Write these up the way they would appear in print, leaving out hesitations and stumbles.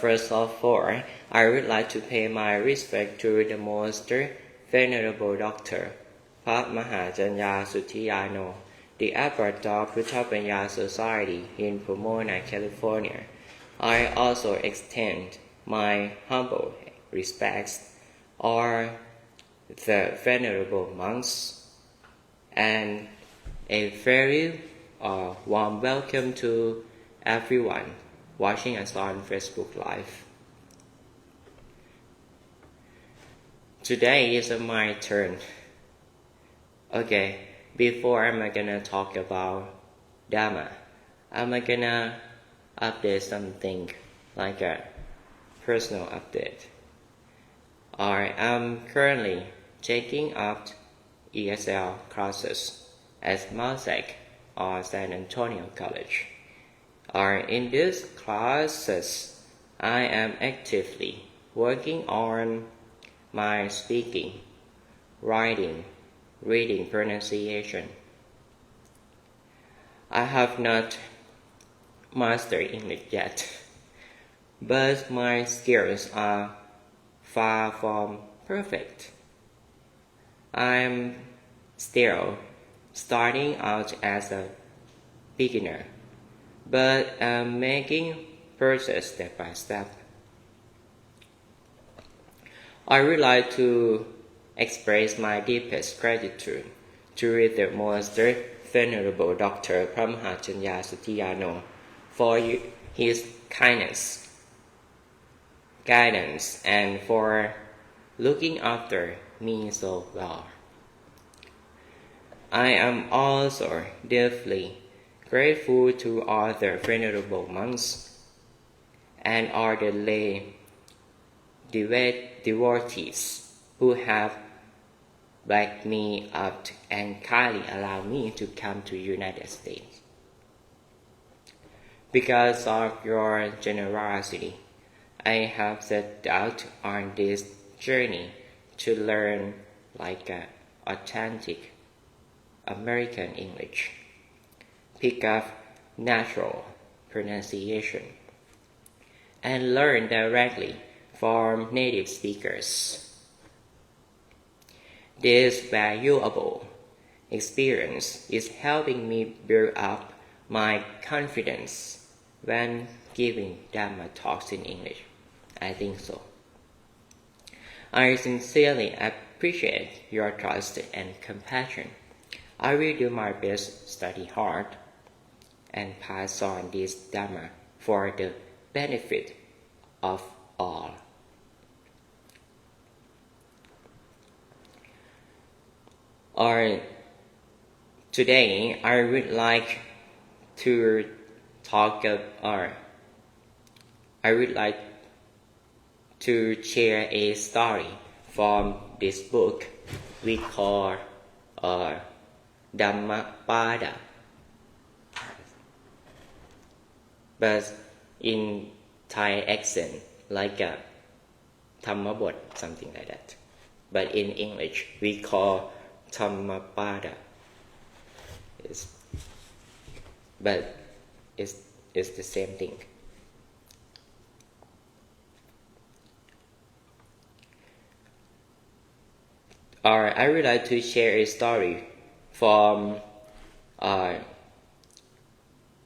First of all, I would like to pay my respect to the most venerable Doctor, พระมหาจัญญาสุทธิยาโน the abbot of Puttapanya Society in Pomona, California. I also extend my humble respects or the venerable monks and a very warm welcome to everyone watching us on Facebook Live. Today is my turn. Okay, before I'm gonna talk about Dhamma, I'm gonna update something like a personal update. I'm currently taking up ESL classes at MASEC or San Antonio College. In these classes, I am actively working on my speaking, writing, reading pronunciation. I have not mastered English yet, but my skills are far from perfect. I'm still starting out as a beginner, but I'm making progress step by step. I would like to express my deepest gratitude to the most venerable Dr. พระมหาจัญญาสุทธิยาโน for his kindness, guidance, and for looking after me so well. I am also deeply grateful to all the venerable monks and all the lay devotees who have backed me up and kindly allowed me to come to United States. Because of your generosity, I have set out on this journey to learn like an authentic American English, pick up natural pronunciation, and learn directly from native speakers. This valuable experience is helping me build up my confidence when giving Dhamma talks in English. I think so. I sincerely appreciate your trust and compassion. I will do my best, study hard, and pass on this Dhamma for the benefit of all. Today I would like to share a story from this book we call Dhammapada, but in Thai accent like a Dhammabot, something like that. But in English we call Dhammapada. But it's the same thing. I would like to share a story from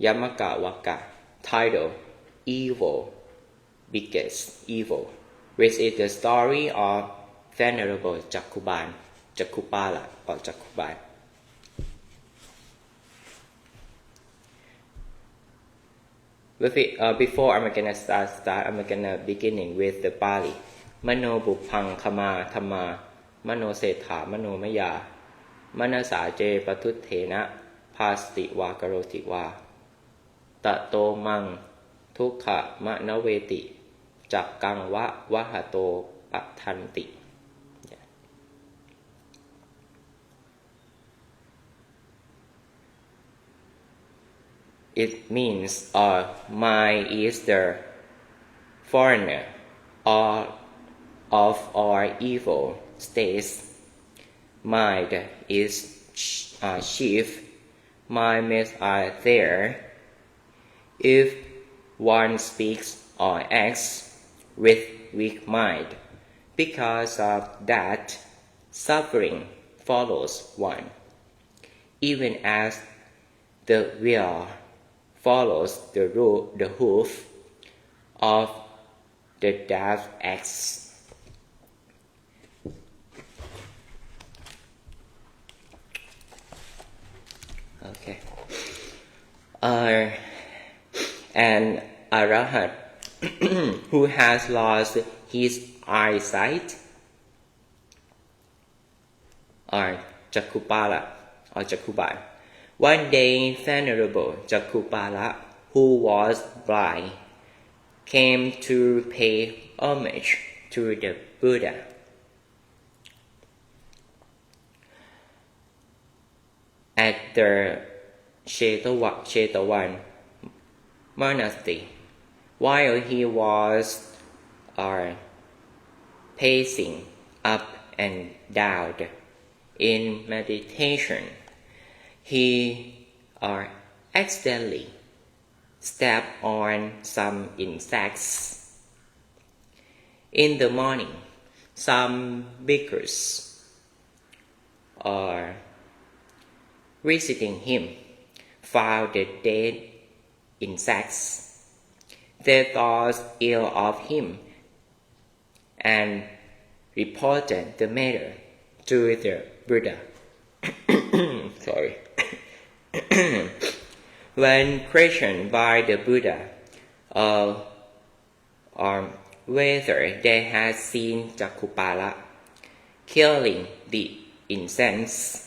Yamaka Waka titled Evil, Biggest Evil, which is the story of Venerable Jakubala or Jakubal. Before I'm gonna start, I'm gonna beginning with the Pali. Mano Bupang Kama Thama Mano Setha Mano Maya Manasa Je Patuthena Pasti Wa Karoti Wa Tato Mang Tukha Manaveti Jakang Wa Wahato Patanti. It means mind is the foreigner of all evil states. Mind is chief. My myths are there. If one speaks or acts with weak mind. Because of that, suffering follows one, even as the wheel follows the hoof of the daft axe. Okay. An arahat who has lost his eyesight, or Jakupala, or Jakubal. One day, Venerable Jakupala, who was blind, came to pay homage to the Buddha. At the Shetawan monastery, while he was pacing up and down in meditation, he accidentally stepped on some insects. In the morning, some bhikkhus visiting him found the dead insects. They thought ill of him and reported the matter to the Buddha. Sorry. When questioned by the Buddha whether they had seen Jakupala killing the insects,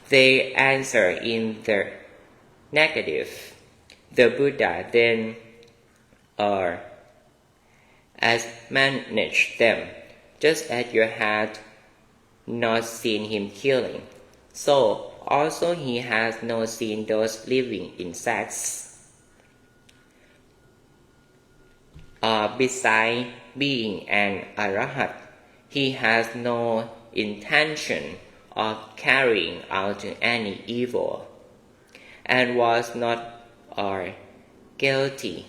they answered in the negative. The Buddha then admonished them, just as you had not seen him killing, so also he has not seen those living insects. Besides being an arahat, he has no intention of carrying out any evil, and was not guilty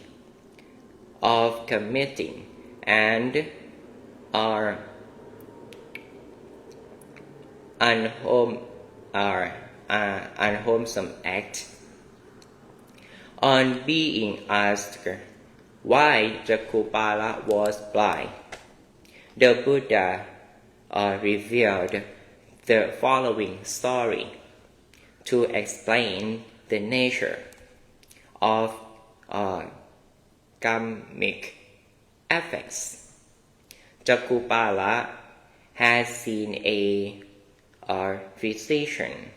of committing an unwholesome act. On being asked why Jakupala was blind, the Buddha revealed the following story to explain the nature of karmic effects. Jakupala has seen a physician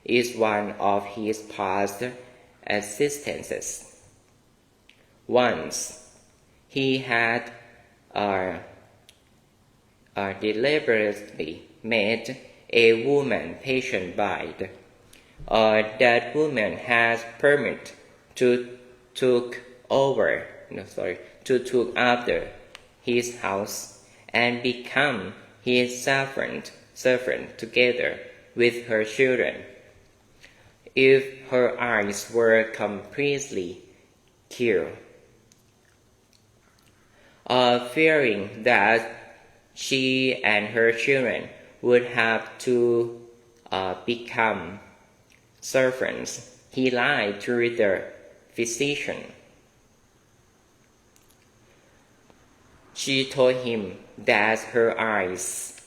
is one of his past existences. Once he had deliberately made a woman patient bite. That woman has permit to took after his house and become his servant together with her children. If her eyes were completely cured, fearing that she and her children would have to become servants, he lied to the physician. She told him that her eyes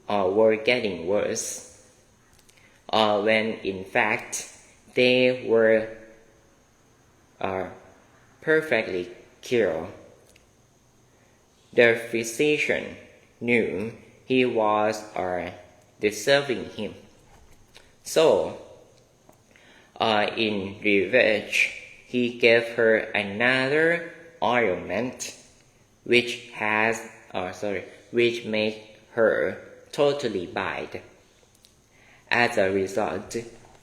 were getting worse, when in fact they were perfectly cured. The physician knew he was deceiving him. So, in revenge, he gave her another ointment, which made her totally bite. As a result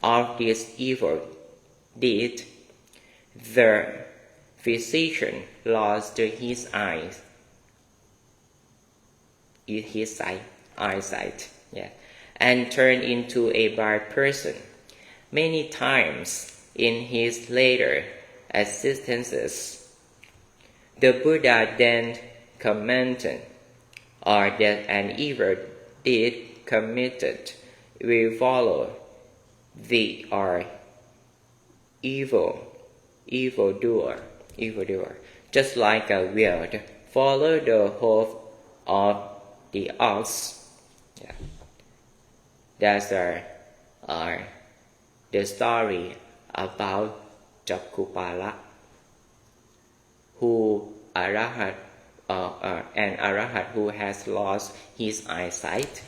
of this evil deed, the physician lost his eyesight, and turned into a bad person. Many times in his later existences. The Buddha then commented that an evil deed committed will follow the evildoer, just like a wind follow the hoof of the ox. Yeah. That's the story about Jakupala, an arahat who has lost his eyesight.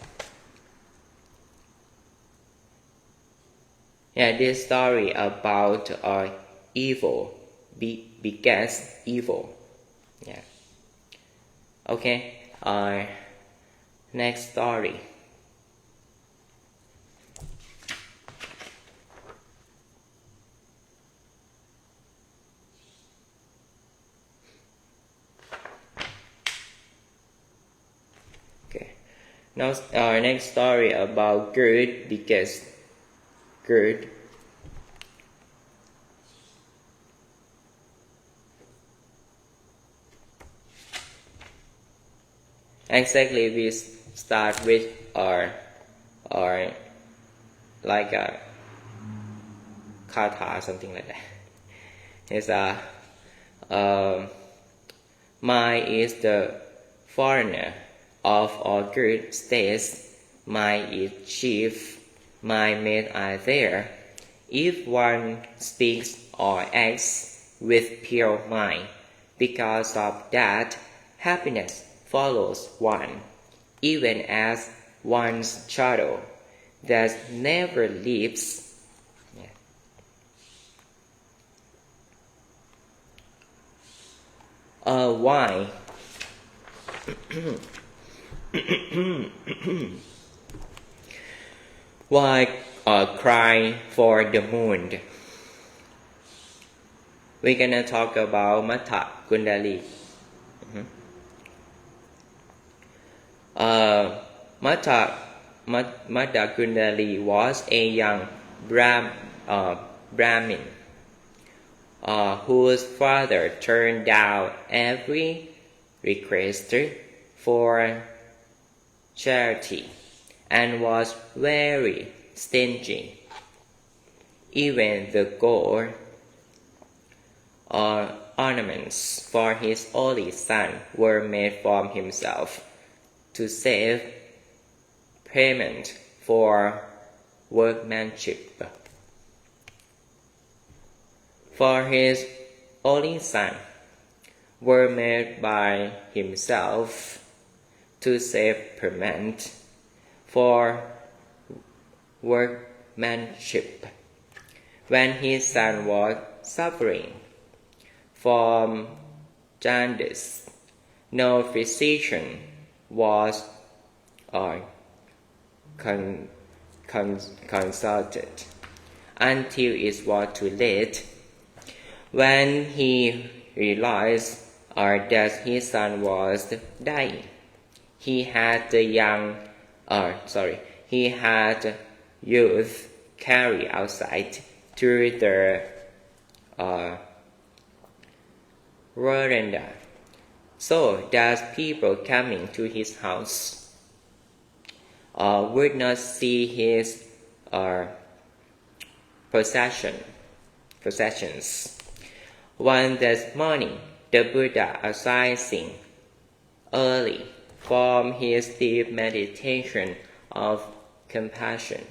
Yeah, this story about evil begets evil. Yeah. Okay. Next story. Okay. Now our next story about good begets good. Exactly, we start with our like a kata, something like that. It's mind is the foreigner of all good states. Mind is chief. Mind men are there. If one speaks or acts with pure mind, because of that, happiness follows one, even as one's shadow that never leaves. Why? Why cry for the moon? We're gonna talk about Mata Kundali. Mata Kundali was a young Brahmin whose father turned down every request for charity and was very stingy. Even the gold ornaments for his only son were made from himself to save payment for workmanship. For his only son were made by himself to save payment for workmanship. When his son was suffering from jaundice, no physician was consulted until it was too late. When he realized that his son was dying, he had youth carried outside to the veranda, so that people coming to his house would not see his possessions. One that morning, the Buddha, arising early from his deep meditation of compassion,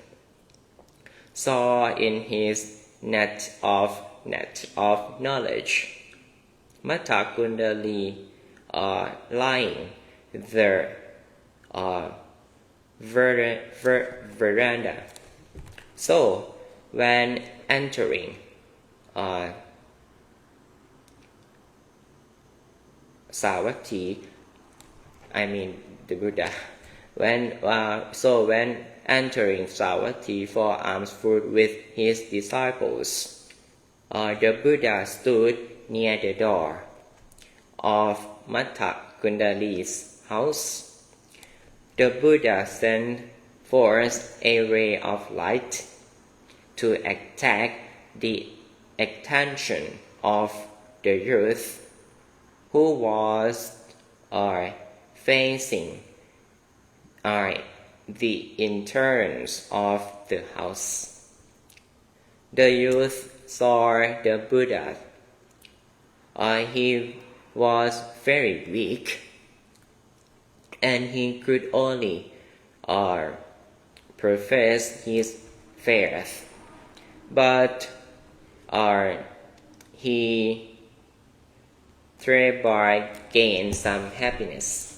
saw in his net of knowledge Mata Kundali lying the veranda. So when entering Savatthi, I mean the Buddha, when entering Savatthi for alms food with his disciples, the Buddha stood near the door of Mata Kundali's house. The Buddha sent forth a ray of light to attack the attention of the youth who was facing the entrance of the house. The youth saw the Buddha. He was very weak, and he could only profess his faith, but he thereby gained some happiness.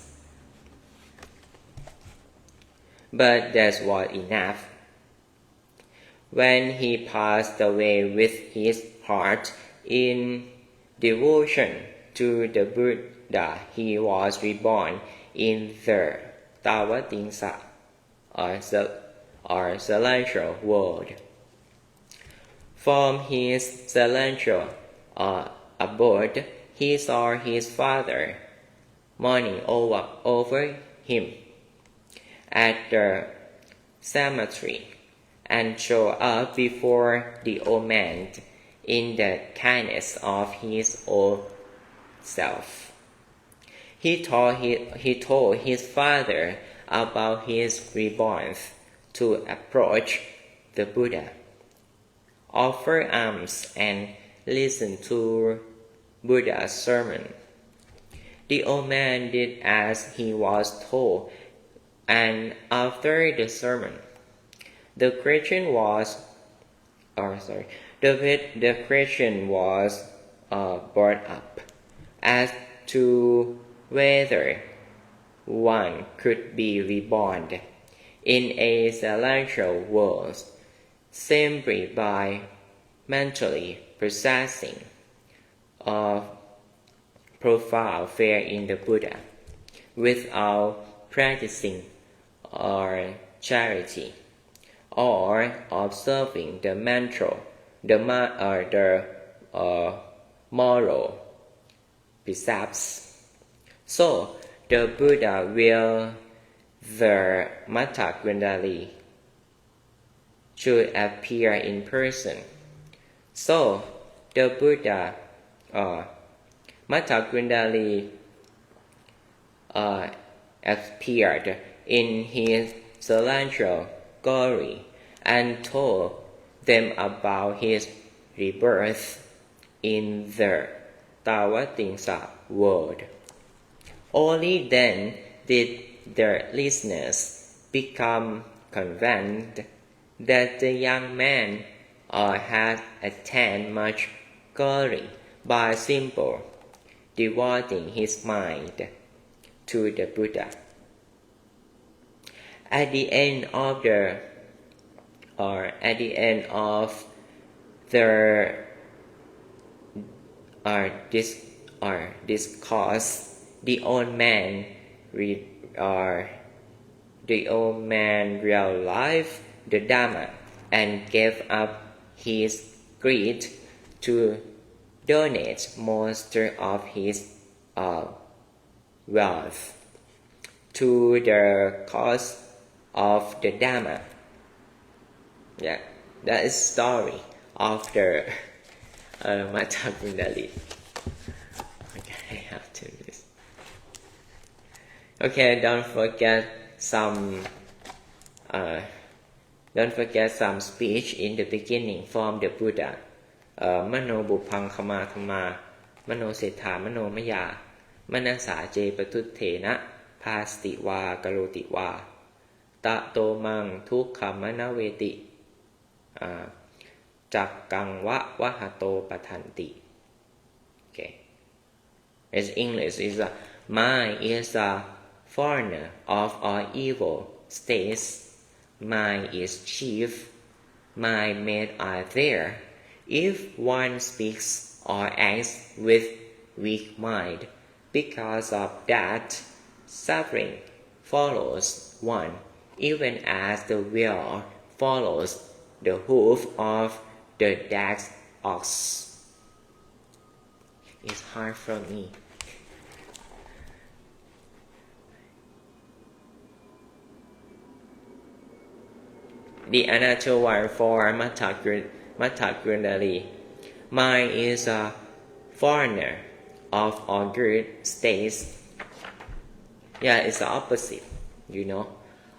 But that was enough. When he passed away with his heart in devotion to the Buddha, he was reborn in the Tavatimsa, or celestial world. From his celestial abode, he saw his father mourning over him at the cemetery, and showed up before the old man in the kindness of his old self. He told his father about his rebirth to approach the Buddha, offer alms, and listen to Buddha's sermon. The old man did as he was told, and after the sermon, the question was brought up as to whether one could be reborn in a celestial world simply by mentally possessing a profound faith in the Buddha without practicing charity or observing the moral precepts. So the Buddha will the Mata Gundali should appear in person. So the Buddha Mata Gundali appeared in his celestial glory and told them about his rebirth in the Tavatimsa world. Only then did the listeners become convinced that the young man had attained much glory by simply devoting his mind to the Buddha. At the end of the discourse, the old man realized the Dhamma and gave up his greed to donate most of his wealth to the cause of the Dhamma. Yeah, that is story of the Mata Gundali. Okay, I have to do this. Okay, don't forget some speech in the beginning from the Buddha. Mano buphang khama thama, mano setha mano maya, manasa je patuttena, pasti wa karoti wa, tato mang tukha manaveti, jakkang wa wahato patanti. Okay. As English is mind is a foreigner of all evil states. Mind is chief. Mind made are there. If one speaks or acts with weak mind, because of that, suffering follows one, even as the wheel follows the hoof of the dark ox. It's hard for me. The another one for Mata Gundali. Mine is a foreigner of all good states. Yeah, it's the opposite, you know.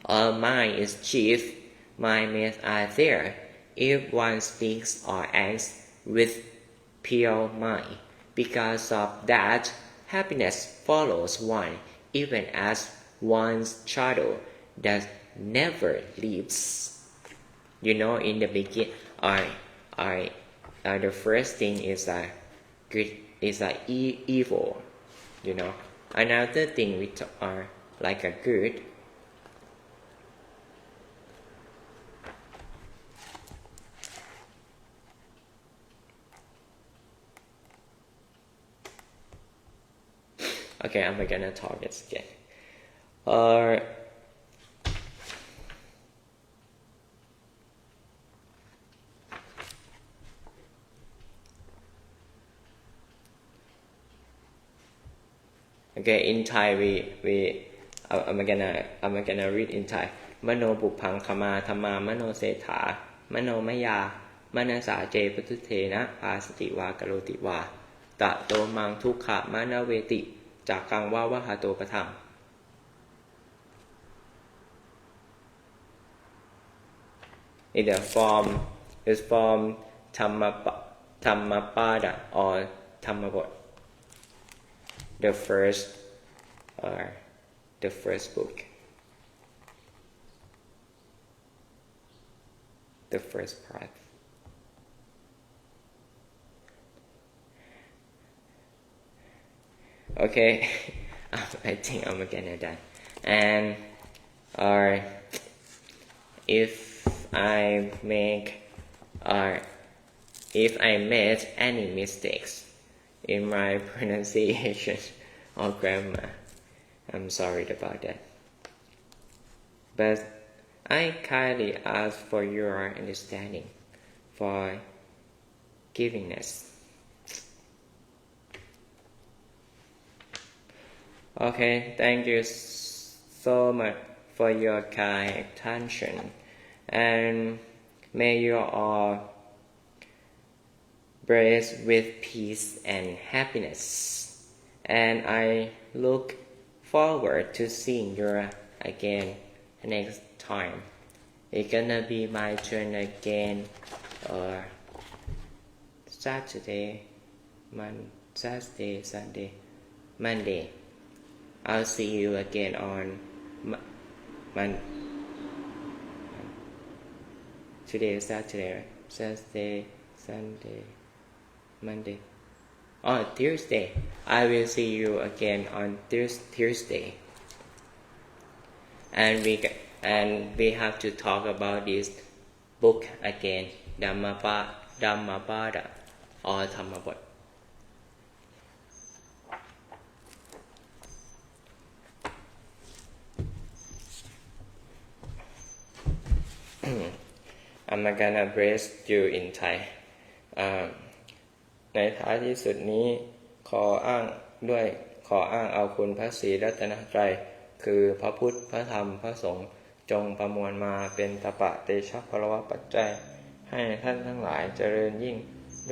Mine is chief. My mates are there. If one speaks or acts with pure mind, because of that, happiness follows one, even as one's shadow that never leaves. You know, in the beginning, the first thing is good, is evil. You know, another thing which are like a good. Okay, I'm gonna talk this again. Okay, in Thai I'm gonna read in Thai. มโนบุพังคมาธรรมามโนเศรษฐามโนมยามนสาเจปทุเทนะภาสติวากโรติวาตะโตมังทุกขะมนเวติจากกังวาวะหาโตปะทัง in the form is from Dhammapada or Dhammabot, the first book, the first part. Okay, I think I'm gonna done. And if I made any mistakes in my pronunciation or grammar, I'm sorry about that. But I kindly ask for your understanding, for givingness. Okay, thank you so much for your kind attention, and may you all blessed with peace and happiness. And I look forward to seeing you again next time. It's gonna be my turn again Saturday, Sunday, Monday. I'll see you again on today is Saturday, right? Saturday, Sunday, Monday. Oh, Tuesday. I will see you again on Tuesday. And we have to talk about this book again, Dhammapada or Dhammabot. I'm gonna bless you in Thai. ในท้ายที่สุดนี้ขออ้างเอาคุณพระศรีรัตนตรัยคือพระพุทธพระธรรมพระสงฆ์จงประมวลมาเป็นตปะเตชะพลวะปัจจัยให้ท่านทั้งหลายเจริญยิ่ง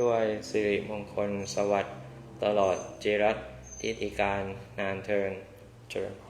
ด้วยสิริมงคลสวัสดิ์ตลอดจิรัตน์ทิติการนานเทินเจริญพร